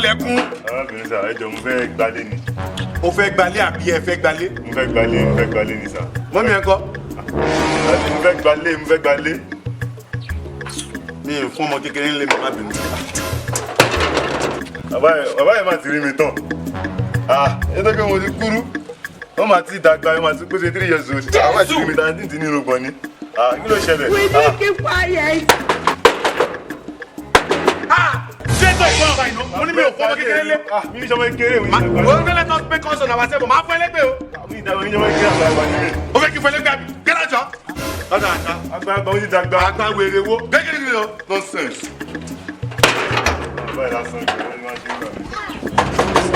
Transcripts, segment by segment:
lẹ́kún. arábìnrin sà ẹ jọ̀ọ́ mo fẹ́ gbalé ni. o fẹ́ gbalé àbí ẹ fẹ́ gbalé. mo fẹ́ gbalé ni sà. mọ́mí ẹ kọ́. mo fẹ́ gbalé. mi ò fún ọmọ kékeré ńlẹ̀ mi má bínú. bàbá yẹn máa ti rí mi tán. ẹ tó kí mo ti kúrú wọ́n máa ti dàgbà ẹ máa ti pèsè 3 years old. bàbá ti rí mi tán ní irùngbọ̀n ni. kí ló ṣẹlẹ̀. We need keep quiet. ṣé tó ìgbọ́n ọ̀gá ìná mo ní mi ò fún ọmọ kékeré ńlẹ̀. mi ní sọmọ kékeré mi ní ìjọba. o fẹ́ let us make us on our table máa fún ẹlẹ́gbẹ̀ẹ́ o. mi ní ìjọba kékeré àgbàlagbà ni mi. o fẹ́ kí fún ẹlẹ́gbẹ̀ẹ́ àbí gẹ́lá jọ. ọ̀dà àṣà àgbàlagbà ó ti dàgbà. àgbà wèrè wo gẹ́gẹ́ ni o nonsense. bàbá yẹn lásán ìgbà ni wọ́n ṣe ń gbà mí.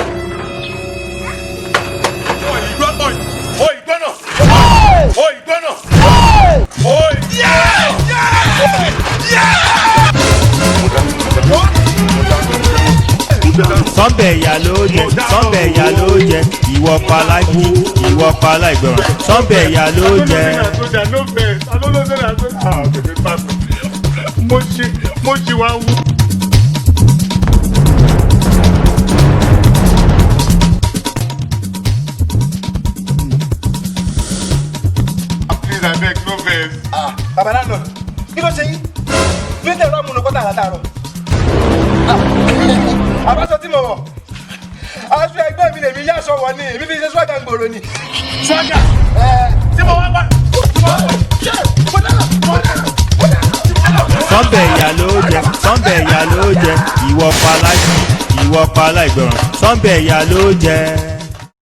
Sọ́bẹ̀ ìyá ló jẹ, ìwọ pa láìkí, ìwọ pa láìgbọràn. Sọ́bẹ̀ ìyá ló jẹ. mo ṣì wá wú. Please abeg no vex. Bàbá lánàá kí ló ṣe yín kí ló tẹ̀rọ amúnú kọ́tà látàárọ̀ àbáṣọ tí mo wọ̀ aṣọ ẹgbẹ́ mi lèmi yá aṣọ wọ̀ ni èmi fi ṣe sọ́jà gbòòrò ni. sọ́jà tí mo wá wá. Sọ́bẹ̀ ìyá ló jẹ, ìwọ pa láìkí, ìwọ pa láìgbọràn. Sọ́bẹ̀ ìyá ló jẹ.